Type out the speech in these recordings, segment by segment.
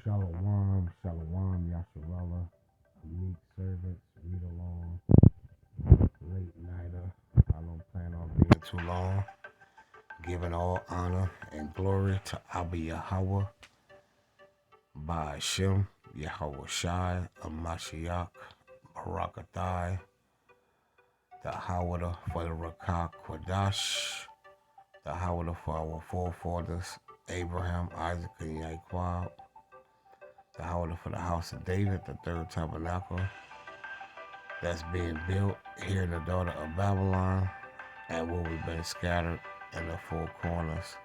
Shalom, shalom, Yasharallah, meek servants, read along, late nighter. I don't plan on being too long. Giving all honor and glory to Abba Yahweh, by Hashem, Yahweh Shai, Amashiach, Barakathai, the Hawada for the Rakah Quadash, the Hawada for our forefathers, Abraham, Isaac, and Yaquab, the Hawada for the house of David, the third tabernacle that's being built here in the daughter of Babylon, and where we've been scattered in the four corners,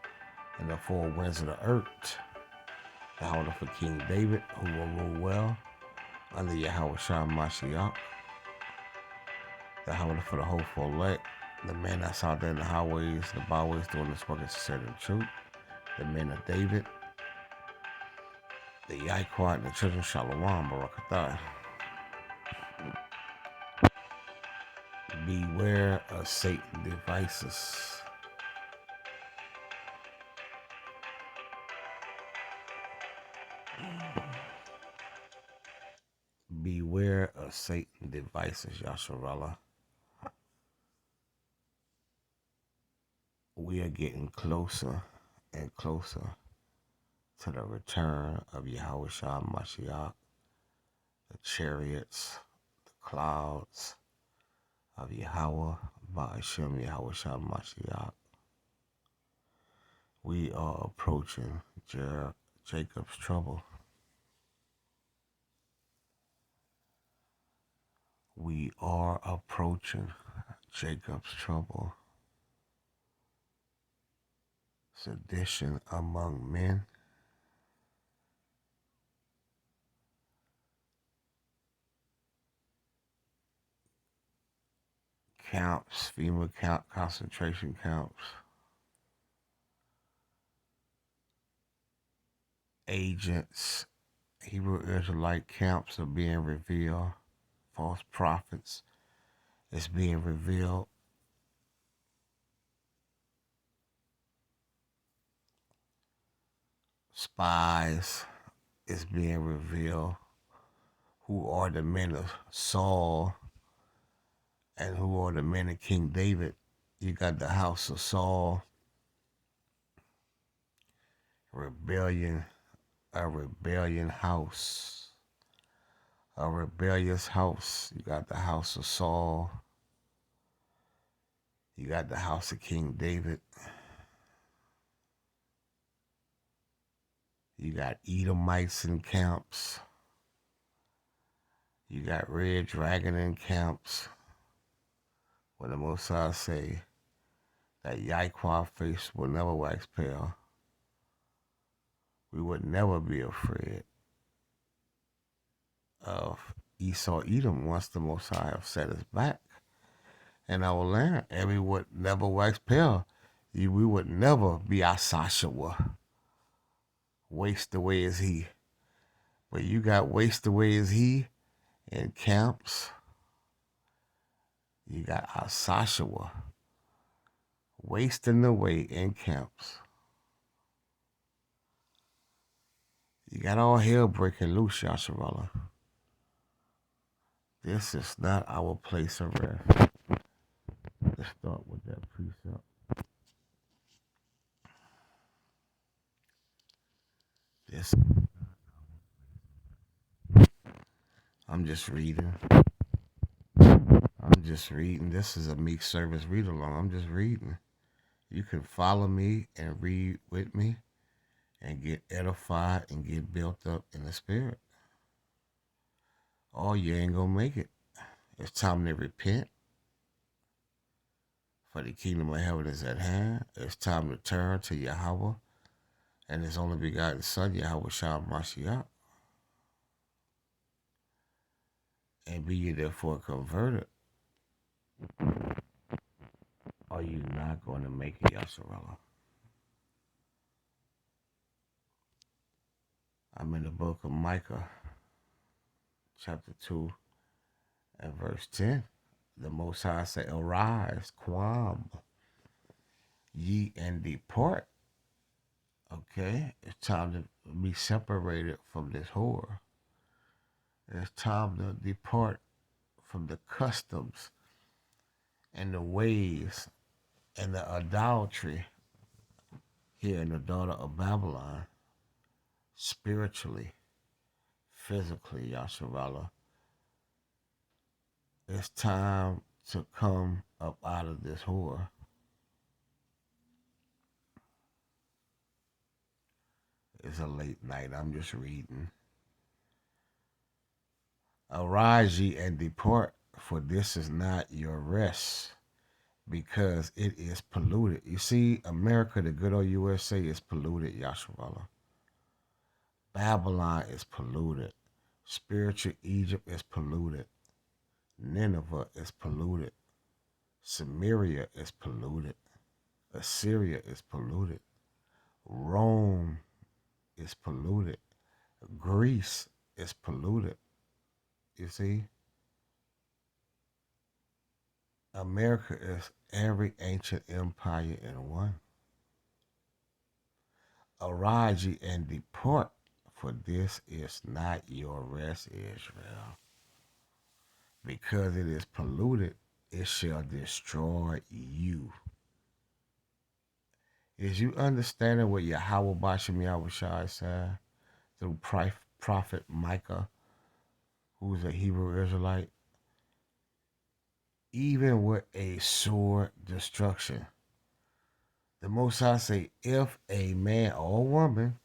in the four winds of the earth. The Hawada for King David, who will rule well under Yahweh Shah Mashiach. The Hawada for the hopeful elect, the men that's out there in the highways, the byways, doing this work of sincerity and truth. The men of David, the Yaiquat, and the children of Shalom, Barakathai. Beware of Satan's devices. Beware of Satan's devices, Yasharallah. We are getting closer and closer to the return of Yahweh Shah Mashiach, the chariots, the clouds of Yahweh, by Hashem Yahweh Shah Mashiach. We are approaching Jacob's trouble. We are approaching Jacob's trouble. Sedition among men. Camps, female camp, concentration camps. Agents, Hebrew Israelite camps are being revealed. False prophets is being revealed. Spies is being revealed. Who are the men of Saul and who are the men of King David? You got the house of Saul, rebellion, a rebellion house, a rebellious house. You got the house of Saul. You got the house of King David. You got Edomites in camps. You got Red Dragon in camps. When the Most High say that Yahweh face will never wax pale, we would never be afraid of Esau Edom once the Most High have set us back in our land, and we would never wax pale. We would never be Asashua, waste away as he. But you got waste away as he in camps. You got Asashua, wasting away in camps. You got all hell breaking loose, Yasharallah. This is not our place of rest. Let's start with that precept. I'm just reading. This is a Meek Service Read Along. I'm just reading. You can follow me and read with me and get edified and get built up in the spirit. Oh, you ain't gonna make it. It's time to repent, for the kingdom of heaven is at hand. It's time to turn to Yahweh and his only begotten Son, Yahweh Shah Mashiach, and be ye therefore converted, or you not going to make it, Yasharallah. I'm in the book of Micah, chapter 2 and verse 10. The Most High say, arise, Quam, ye and depart. Okay, it's time to be separated from this whore. It's time to depart from the customs and the ways and the idolatry here in the daughter of Babylon, spiritually, physically, Yasharallah. It's time to come up out of this whore. It's a late night. I'm just reading. Arise ye and depart, for this is not your rest, because it is polluted. You see, America, the good old USA, is polluted, Yasharallah. Babylon is polluted. Spiritual Egypt is polluted. Nineveh is polluted. Samaria is polluted. Assyria is polluted. Rome is polluted. Greece is polluted. You see? America is every ancient empire in one. Arise ye and depart, for this is not your rest, Israel. Because it is polluted, it shall destroy you. Is you understanding what Yahweh Bashem Yahushua said through prophet Micah, who's a Hebrew Israelite? Even with a sword destruction, the Most High say, if a man or woman,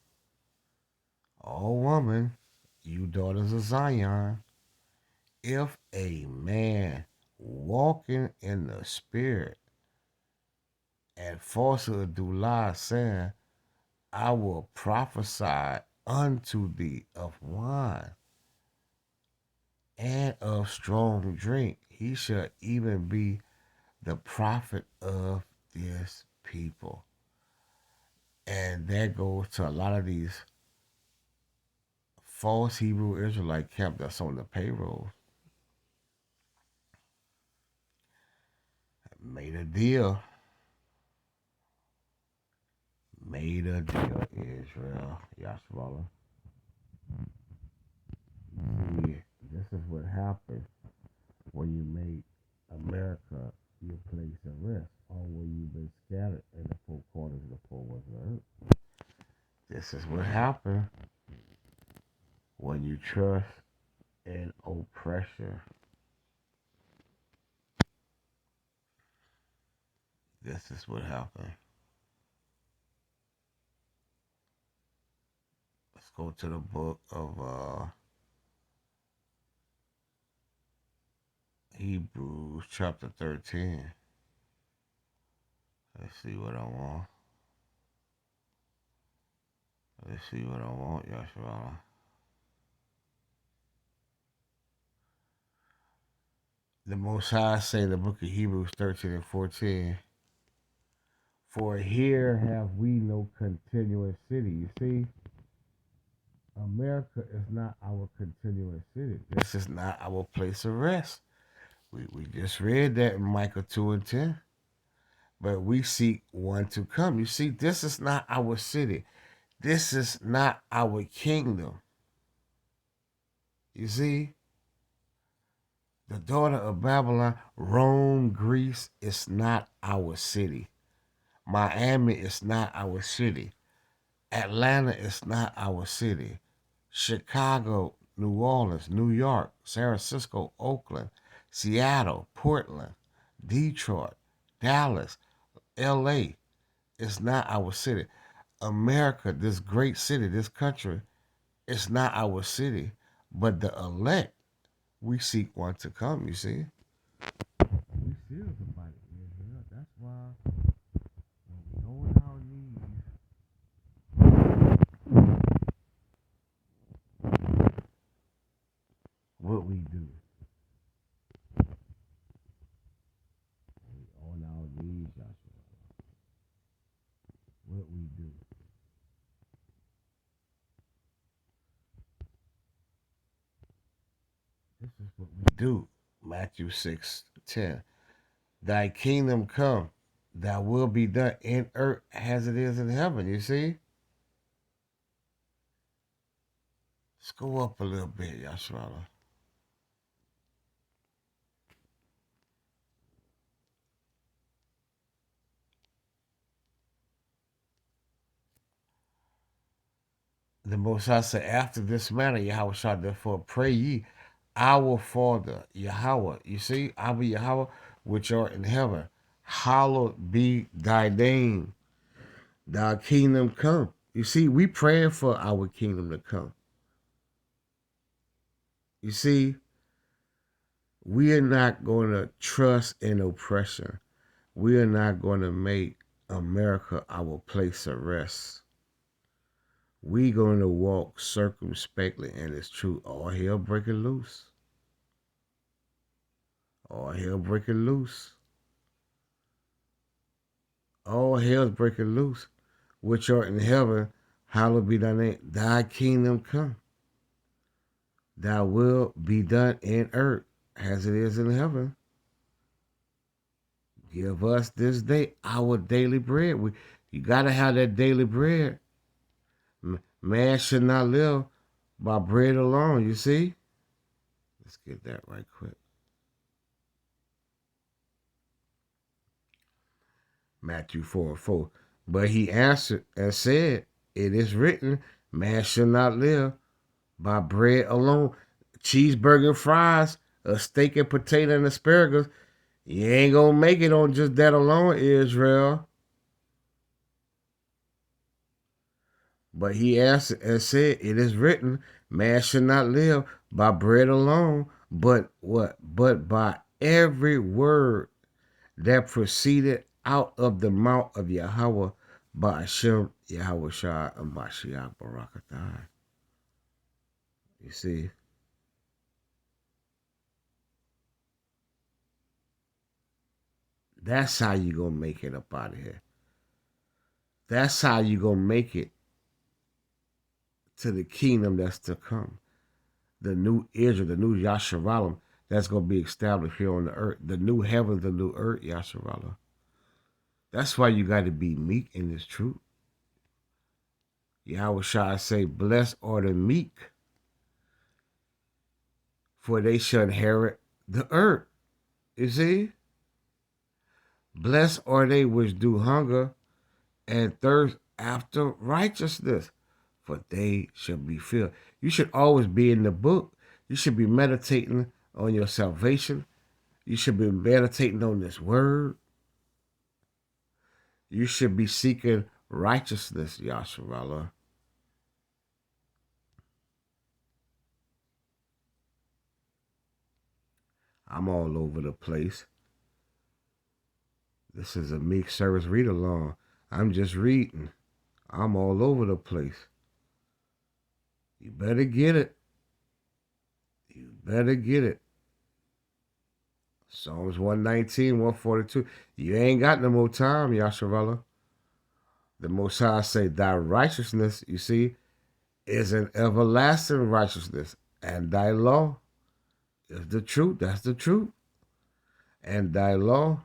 you daughters of Zion, if a man walking in the spirit and falsehood do lie, saying, I will prophesy unto thee of wine and of strong drink, he shall even be the prophet of this people. And that goes to a lot of these false Hebrew Israelite camp that's on the payroll. Made a deal, Israel, Yasharallah. See, this is what happens when you make America your place of rest, or when you've been scattered in the four corners of the four winds of the earth. This is what happens when you trust in oppression. This is what happened. Let's go to the book of Hebrews chapter 13. Let's see what I want. Yasharallah. The Most High say in the book of Hebrews 13 and 14, for here have we no continuous city. You see, America is not our continuous city. This is not our place of rest. We just read that in Micah 2 and 10. But we seek one to come. You see, this is not our city. This is not our kingdom. You see, the daughter of Babylon, Rome, Greece is not our city. Miami is not our city. Atlanta is not our city. Chicago, New Orleans, New York, San Francisco, Oakland, Seattle, Portland, Detroit, Dallas, LA. It's not our city. America, this great city, this country, it's not our city. But the elect, we seek one to come, you see. We serious about it, Israel. That's why when we go on our knees, what we do. On our knees, Joshua. What we do. This is what we do. Matthew 6:10. Thy kingdom come, thy will be done in earth as it is in heaven. You see? Let's go up a little bit, Joshua. The Most High said, after this manner, Yahweh shall therefore pray ye, our Father, Yahweh. You see, our Yahweh, which art in heaven, hallowed be thy name. Thy kingdom come. You see, we praying for our kingdom to come. You see, we are not going to trust in oppression. We are not going to make America our place of rest. We going to walk circumspectly, and it's true. All hell breaking loose. All hell breaking loose. All hell's breaking loose. Which art in heaven, hallowed be thy name. Thy kingdom come. Thy will be done in earth as it is in heaven. Give us this day our daily bread. You got to have that daily bread. Man should not live by bread alone, you see? Let's get that right quick. Matthew 4:4. But he answered and said, it is written, man shall not live by bread alone. Cheeseburger and fries, a steak and potato and asparagus, you ain't gonna make it on just that alone, Israel. But he answered and said, it is written, man shall not live by bread alone, but what? But by every word that proceeded out of the mouth of Yahweh by Hashem, Yahweh Shah, and Mashiach Barakatai. You see? That's how you gonna make it up out of here. That's how you gonna make it to the kingdom that's to come. The new Israel, the new Yasharal that's going to be established here on the earth. The new heavens, the new earth, Yasharal. That's why you got to be meek in this truth. Yahweh shall say, blessed are the meek, for they shall inherit the earth. You see? Blessed are they which do hunger and thirst after righteousness, for they shall be filled. You should always be in the book. You should be meditating on your salvation. You should be meditating on this word. You should be seeking righteousness, Yasharallah. I'm all over the place. This is a Meek Service read along. I'm just reading. I'm all over the place. You better get it. You better get it. Psalms 119, 142. You ain't got no more time, Yasharallah. The Most High say, thy righteousness, you see, is an everlasting righteousness. And thy law is the truth. That's the truth. And thy law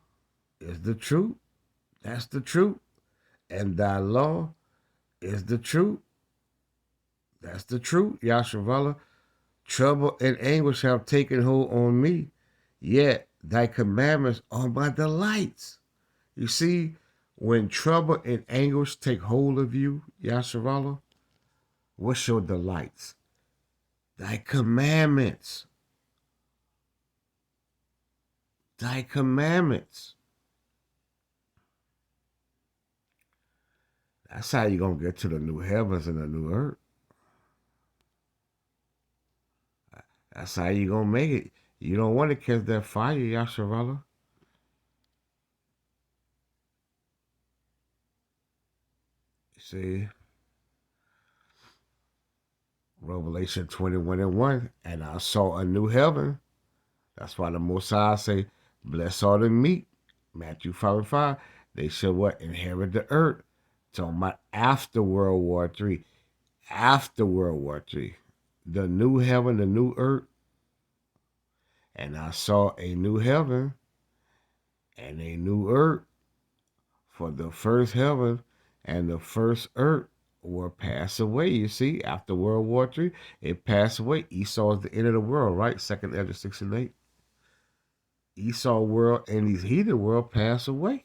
is the truth. That's the truth. And thy law is the truth. That's the truth, Yasharallah. Trouble and anguish have taken hold on me, yet thy commandments are my delights. You see, when trouble and anguish take hold of you, Yasharallah, what's your delights? thy commandments. Thy commandments. That's how you're going to get to the new heavens and the new earth. That's how you're going to make it. You don't want to catch that fire, Yasharallah. See, Revelation 21:1, and I saw a new heaven. That's why the Most High say, blessed are the meek. Matthew 5:5. They shall what? Inherit the earth. Talking about after World War III. After World War III. The new heaven, the new earth. And I saw a new heaven and a new earth, for the first heaven and the first earth were passed away. You see, after World War III, it passed away. Esau is the end of the world, right? 2nd Ezra 6:8. Esau world and his heathen world pass away.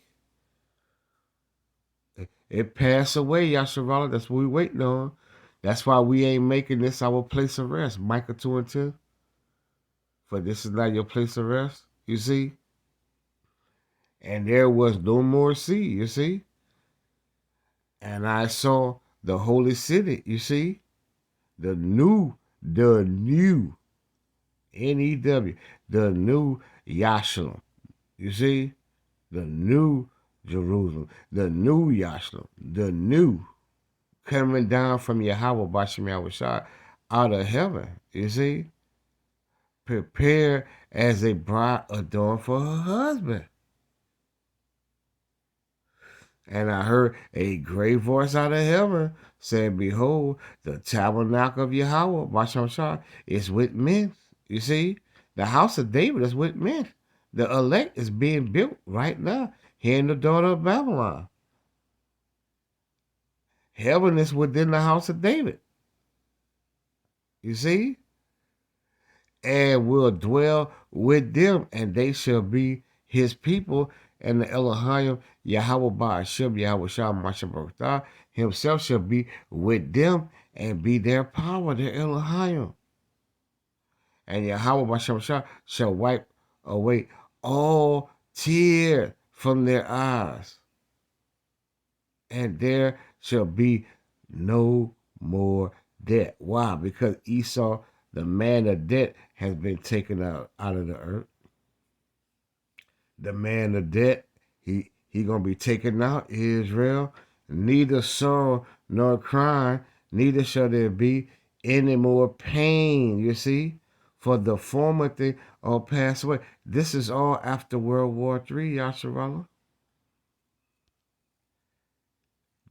It passed away, Yasharallah. That's what we waiting on. That's why we ain't making this our place of rest. Micah 2:10. For this is not your place of rest. You see? And there was no more sea, you see? And I saw the holy city, you see? The new, N-E-W, the new Yashalom. You see? The new Jerusalem, the new Yashalom, the new coming down from Yahweh Bashem Yahushua out of heaven. You see? Prepare as a bride adorned for her husband. And I heard a great voice out of heaven saying, behold, the tabernacle of Yahweh, Bashem is with men. You see? The house of David is with men. The elect is being built right now here in the daughter of Babylon. Heaven is within the house of David. You see? And will dwell with them, and they shall be his people, and the Elohim, Yahweh Ba'ashem, Yahweh Shah, Mashabaratah, himself shall be with them and be their power, their Elohim. And Yahweh Ba'ashem shall wipe away all tears from their eyes. And there shall be no more debt. Why? Because Esau, the man of debt, has been taken out of the earth. The man of debt, he gonna be taken out, Israel. Neither sorrow nor crying, neither shall there be any more pain, you see, for the former thing all pass away. This is all after World War III, Yasharallah.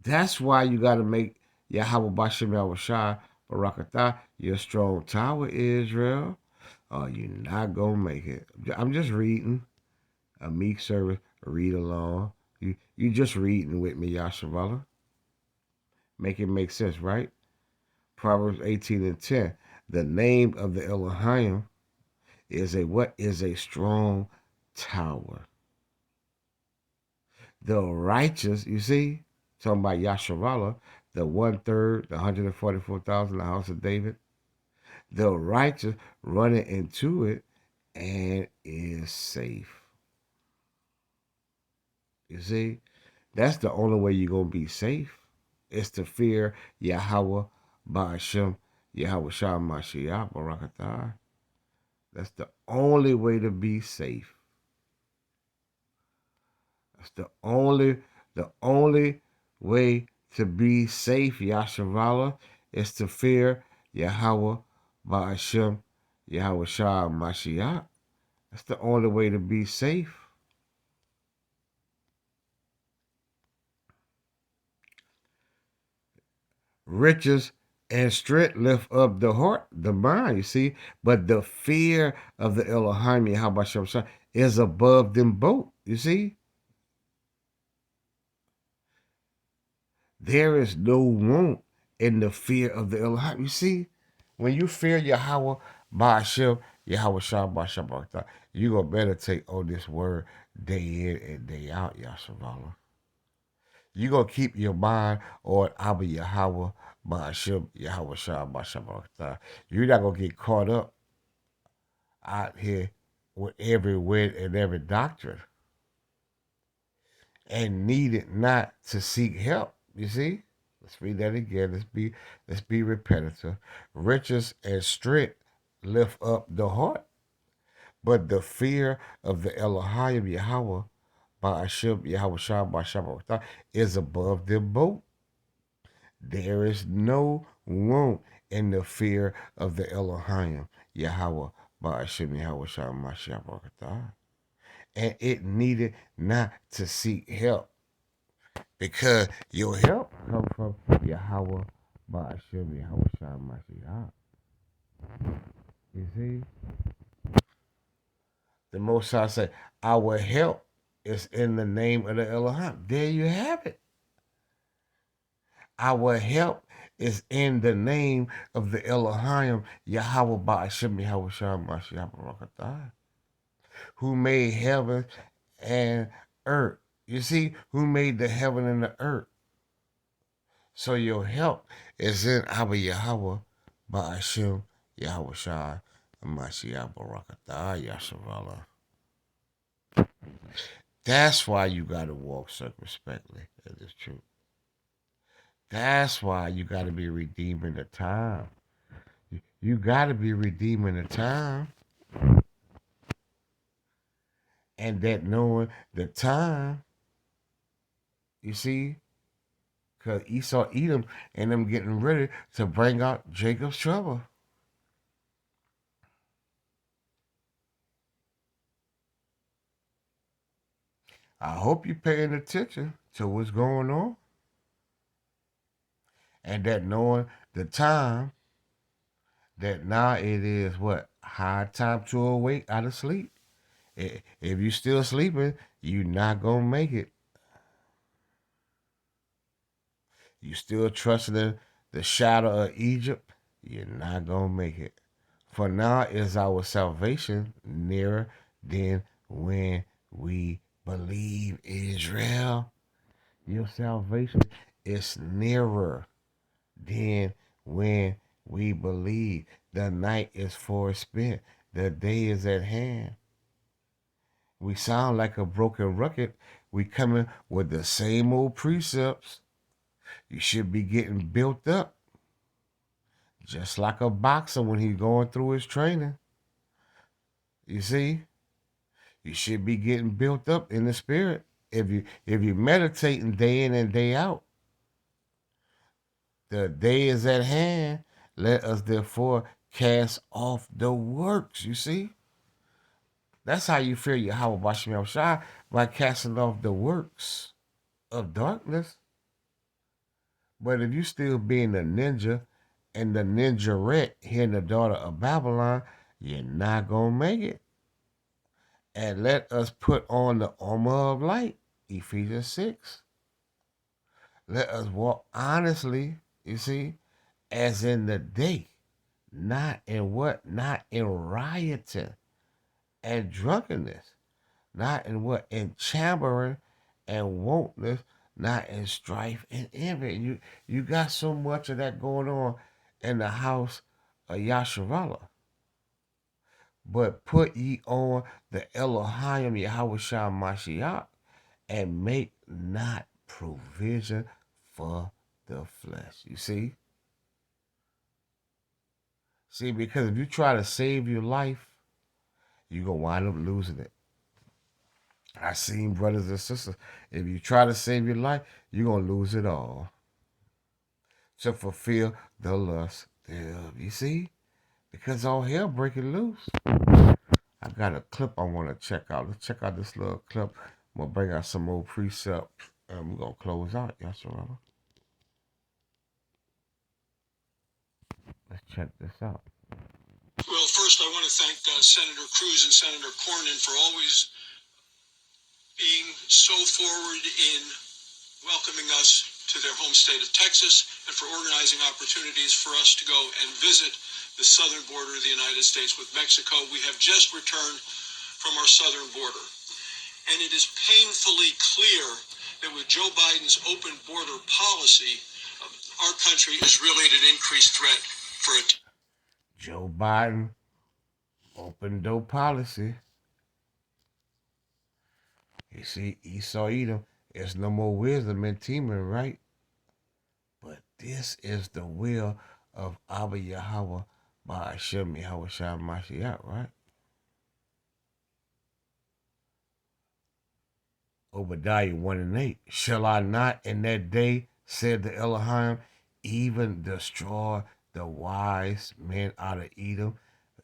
That's why you got to make Yahweh Bashem Yahushua Barakatah your strong tower, Israel, or you're not going to make it. I'm just reading a meek servant, read along. You just reading with me, Yasharallah. Make it make sense, right? Proverbs 18:10. The name of the Elohim is a what? Is a strong tower. The righteous, you see, talking about Yasharallah, the 1/3, the 144,000, the house of David, the righteous running into it and is safe. You see, that's the only way you're going to be safe, is to fear Yahweh Ba'ashem, Yahweh Shah Mashiach Barakatah. That's the only way to be safe. That's the only way to be safe, Yasharallah, is to fear Yahweh Ba'ashem, Yahweh Shah Mashiach. That's the only way to be safe. Riches and strength lift up the heart, the mind, you see. But the fear of the Elohim, Yahweh Shah, is above them both, you see. There is no want in the fear of the Elohim. You see, when you fear Yahweh Ba'ashem, Yahweh Shah Ba'ashem, you're going to meditate on this word day in and day out, Yasharallah. You gonna keep your mind on Abba Yahweh, Ba'ashim, Yahweh Shah, Ba'Shabbatah. You're not gonna get caught up out here with every wind and every doctrine and needed not to seek help. You see? Let's read that again. Let's be repetitive. Riches and strength lift up the heart, but the fear of the Elohim Yahweh Ba'ashim Yahweh Shah Ba'Shabbatah is above them both. There is no want in the fear of the Elohim Yahweh Ba'ashim Yahweh Shah Ba'Shabbatah. And it needed not to seek help, because your help comes from Yahweh Ba'ashim Yahweh Shah Mashiach. You see? The Most High say, our help is in the name of the Elohim. There you have it. Our help is in the name of the Elohim Yahweh Ba'ashim Yahweh Shah Mashiach, who made heaven and earth. You see, who made the heaven and the earth. So your help is in our Yahweh Ba'ashim Yahweh Shah Mashiach Barakatah Yasharallah. That's why you got to walk circumspectly in this truth. That's why you got to be redeeming the time. You got to be redeeming the time. And that knowing the time, you see, because Esau, Edom, and them getting ready to bring out Jacob's trouble. I hope you're paying attention to what's going on. And that knowing the time, that now it is what? High time to awake out of sleep. If you still sleeping, you're not going to make it. You still trusting in the shadow of Egypt, you're not going to make it. For now is our salvation nearer than when we believe, Israel. Your salvation is nearer than when we believe. The night is forespent. The day is at hand. We sound like a broken record. We coming with the same old precepts. You should be getting built up. Just like a boxer when he's going through his training. You see? You should be getting built up in the spirit. If you meditating day in and day out. The day is at hand. Let us therefore cast off the works. You see? That's how you fear Yahweh Bashim Shai, by casting off the works of darkness. But if you still being a ninja and the ninjarette here in the daughter of Babylon, you're not going to make it. And let us put on the armor of light, Ephesians 6. Let us walk honestly, you see, as in the day, not in what? Not in rioting and drunkenness, not in what? In chambering and wantonness, not in strife and envy. You got so much of that going on in the house of Yasharallah. But put ye on the Elohim Yahweh Shah Mashiach, and make not provision for the flesh. You see? See, because if you try to save your life, you're going to wind up losing it. I seen brothers and sisters, if you try to save your life, you're going to lose it all to fulfill the lust thereof. You see? Because all hell breaking loose. I got a clip I want to check out. Let's check out this little clip. I'm going to bring out some more precepts, and we're going to close out. Yes, sir. Let's check this out. Well, first I want to thank Senator Cruz and Senator Cornyn for always being so forward in welcoming us to their home state of Texas, and for organizing opportunities for us to go and visit the southern border of the United States with Mexico. We have just returned from our southern border, and it is painfully clear that with Joe Biden's open border policy, our country is really at an increased threat for it. Joe Biden, open door policy. You see, Esau Edom, there's no more wisdom in Timon, right? But this is the will of Abba Yahweh by Hashem Yahweh Shah Mashiach, right? Obadiah 1 and 8. Shall I not in that day, said the Elohim, even destroy the wise men out of Edom?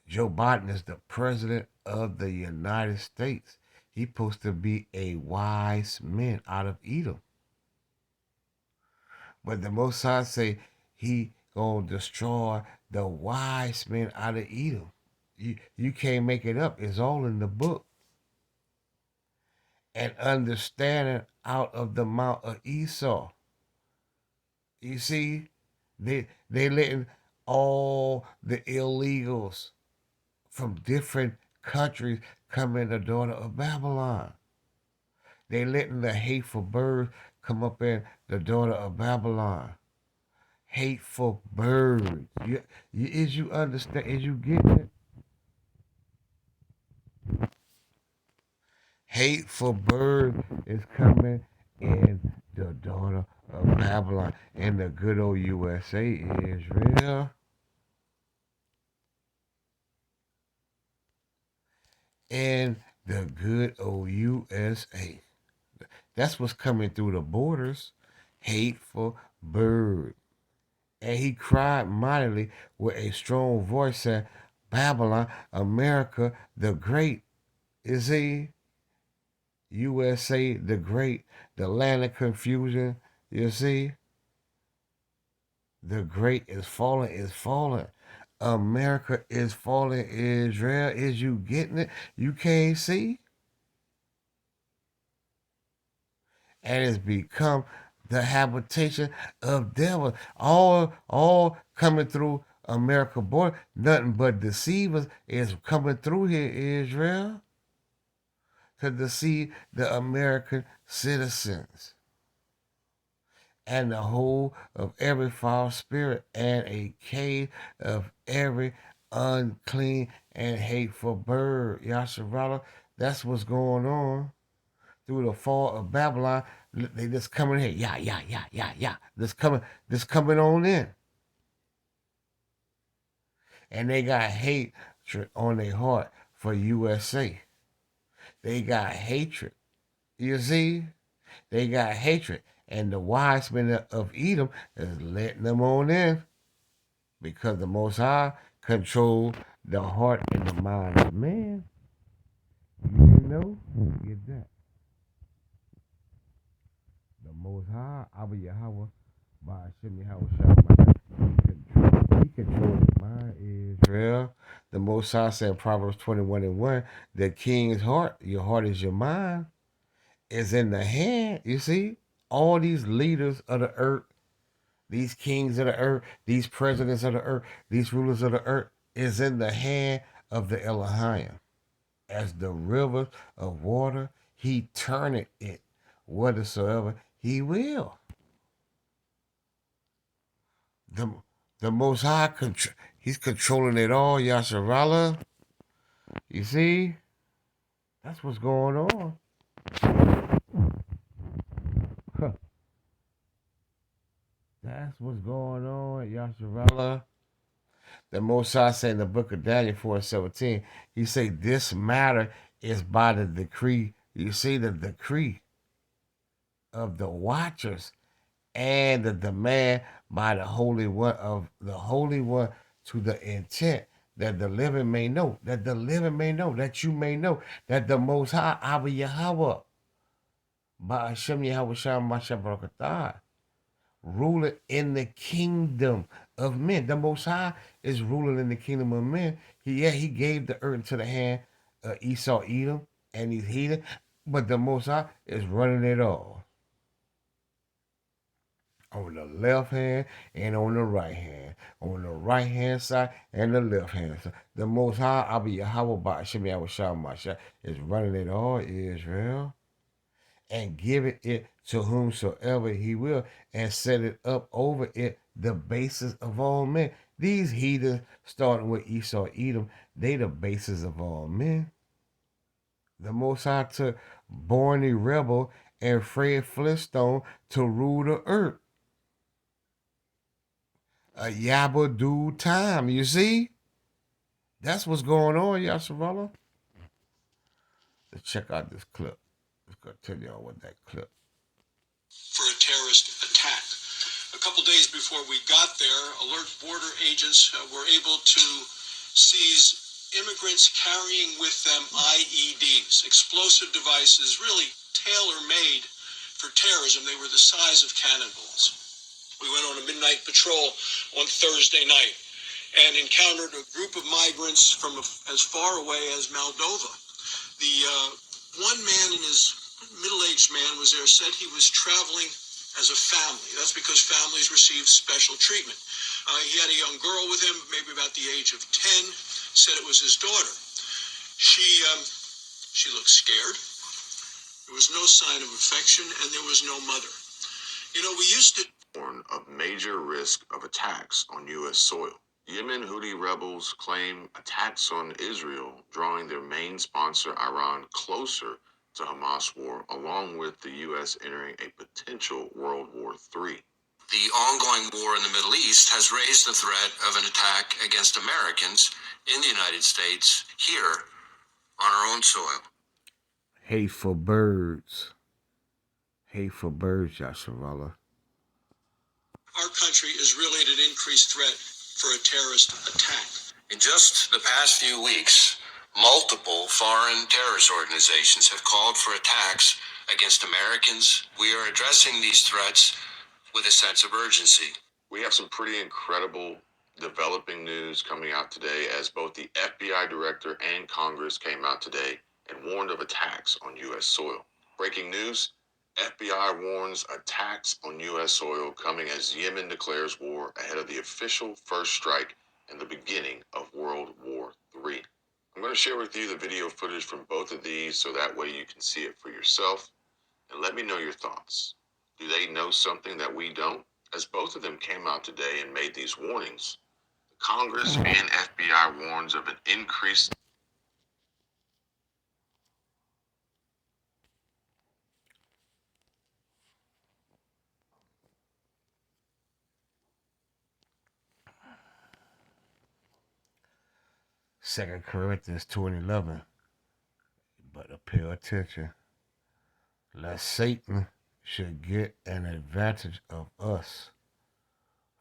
Joe Biden is the president of the United States. He's supposed to be a wise man out of Edom. But the Most High say he gonna destroy the wise men out of Edom. You can't make it up. It's all in the book. And understanding out of the mount of Esau. You see, they letting all the illegals from different countries come in the daughter of Babylon. They letting the hateful birds come up in the daughter of Babylon. Hateful birds. Is you understand? Is you getting it? Hateful bird is coming in the daughter of Babylon. And the good old USA is real. And the good old USA. That's what's coming through the borders. Hateful bird. And he cried mightily with a strong voice, saying, Babylon, America the Great. Is he? USA the Great, the land of confusion. You see? The Great is falling, is falling. America is falling. Israel, is you getting it? You can't see? And it's become the habitation of devils. All coming through America border. Nothing but deceivers is coming through here, Israel, to deceive the American citizens. And the whole of every foul spirit and a cave of every unclean and hateful bird. Yasharala, that's what's going on. Through the fall of Babylon, they just coming here. Yeah. This coming on in. And they got hatred on their heart for USA. They got hatred. You see? They got hatred. And the wise men of Edom is letting them on in. Because the Most High control the heart and the mind of man. You didn't know? Get that. The Most High, Abba Yahweh, by Hashem Yahweh, he controls the mind, Israel. The Most High said in Proverbs 21 and 1, the king's heart, your heart is your mind, is in the hand. You see, all these leaders of the earth, these kings of the earth, these presidents of the earth, these rulers of the earth, is in the hand of the Elohim. As the rivers of water, he turneth it whithersoever he will. The Most High, he's controlling it all, Yasharala. You see? That's what's going on. Huh. That's what's going on, Yasharala. The Most High said in the book of Daniel 4:17, he said, this matter is by the decree. You see, the decree of the watchers and the demand by the Holy One to the intent that the living may know, that you may know, that the Most High, Abba Yahweh, by Hashem Yahweh Shah Masha Barakatah, ruling in the kingdom of men. The Most High is ruling in the kingdom of men. He gave the earth into the hand of Esau, Edom, and he's heathen, but the Most High is running it all. On the left hand and on the right hand. On the right hand side and the left hand side. The Most High, Abba Yahweh, Ba'ashem Yahweh Shah Masha, is running it all, Israel. and giveth it to whomsoever he will, and set it up over it the basis of all men. These heathens, starting with Esau, Edom, they the basis of all men. The Most High took Barney Rebel and Fred Flintstone to rule the earth. A yabba-do time, you see? That's what's going on, Yasharala. Let's check out this clip. Let's go tell y'all what that clip. For a terrorist attack. A couple days before we got there, alert border agents were able to seize immigrants carrying with them IEDs, explosive devices really tailor-made for terrorism. They were the size of cannonballs. We went on a midnight patrol on Thursday night and encountered a group of migrants from as far away as Moldova. The one man in his middle-aged man was there, said he was traveling as a family. That's because families receive special treatment. He had a young girl with him, maybe about the age of 10, said it was his daughter. She looked scared. There was no sign of affection, and there was no mother. You know, we used to warn of major risk of attacks on U.S. soil. Yemen Houthi rebels claim attacks on Israel, drawing their main sponsor, Iran, closer to Hamas war, along with the U.S. entering a potential World War III. The ongoing war in the Middle East has raised the threat of an attack against Americans in the United States here on our own soil. Hateful birds. Hateful birds, Yasharala. Our country is really at an increased threat for a terrorist attack. In just the past few weeks, multiple foreign terrorist organizations have called for attacks against Americans. We are addressing these threats with a sense of urgency. We have some pretty incredible developing news coming out today, as both the FBI director and Congress came out today and warned of attacks on U.S. soil. Breaking news: FBI warns attacks on U.S. soil coming as Yemen declares war ahead of the official first strike and the beginning of World War III. I'm going to share with you the video footage from both of these so that way you can see it for yourself, and let me know your thoughts. Do they know something that we don't? As both of them came out today and made these warnings, Congress and FBI warns of an increased 2 Corinthians 2:11. But pay attention, lest Satan should get an advantage of us,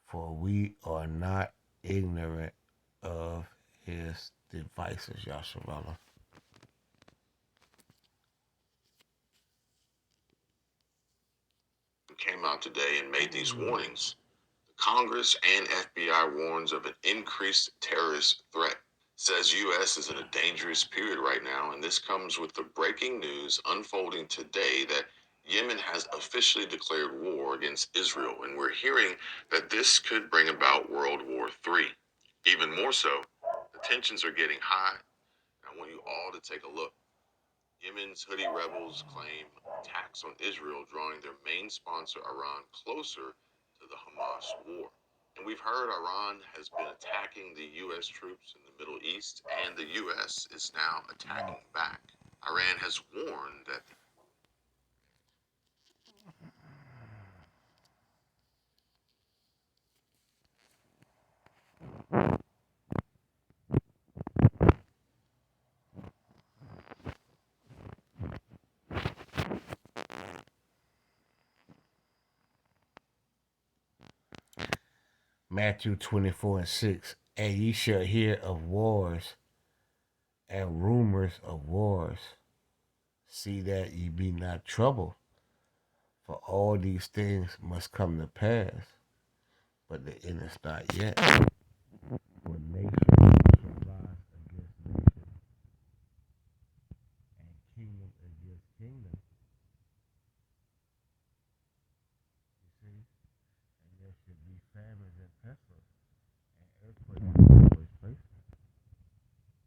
for we are not ignorant of his devices, Yasharala. Came out today and made these warnings. Congress and FBI warns of an increased terrorist threat. Says U.S. is in a dangerous period right now, and this comes with the breaking news unfolding today that Yemen has officially declared war against Israel, and we're hearing that this could bring about World War III. Even more so, the tensions are getting high. I want you all to take a look. Yemen's Houthi rebels claim attacks on Israel, drawing their main sponsor, Iran, closer to the Hamas war. And we've heard Iran has been attacking the U.S. troops in the Middle East, and the U.S. is now attacking back. Iran has warned that Matthew 24:6. And ye shall hear of wars and rumors of wars. See that ye be not troubled, for all these things must come to pass, but the end is not yet. For nation shall rise against nation, and kingdom against kingdom. You see? And there should be famines and pestilence and earthquakes in various places.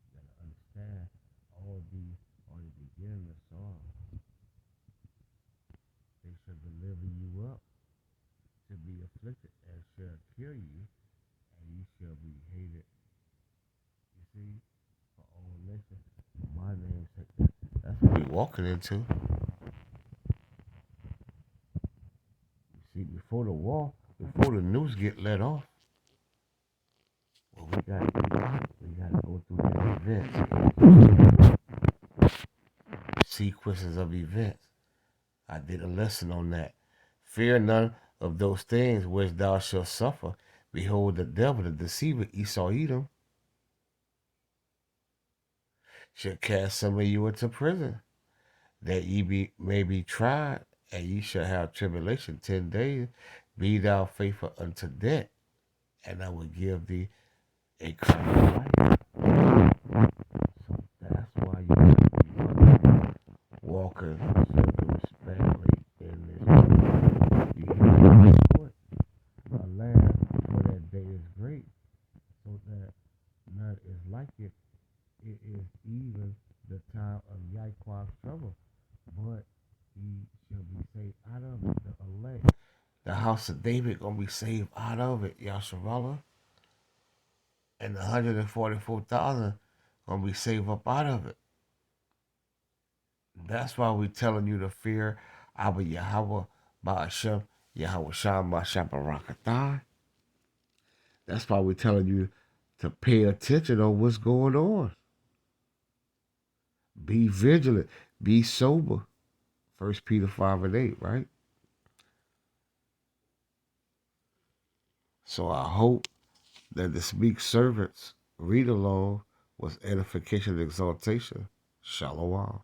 You gotta understand, all these are the beginning of sorrow. walking into. See, before the news get let off, well, we gotta go through the events, sequences of events. I did a lesson on that. Fear none of those things which thou shalt suffer. Behold, the devil, the deceiver, Esau Edom, shall cast some of you into prison, that ye may be tried, and ye shall have tribulation 10 days. Be thou faithful unto death, and I will give thee a crown of life. So that's why you have to be walking circumspectly in this world. You hear this court, a land for that day is great, so that none is like it. It is even the time of Yahweh's trouble, but he shall be saved out of it. The elect, the house of David, gonna be saved out of it, Yasharallah, and the 144,000 gonna be saved up out of it. That's why we telling you to fear Abba Yahweh Ba'ashem Yahweh Sham Ba'ashem Barakatah. That's why we telling you to pay attention on what's going on. Be vigilant. Be sober. 1 Peter 5:8, right? So I hope that the meek servants read along was edification and exaltation. Shalom.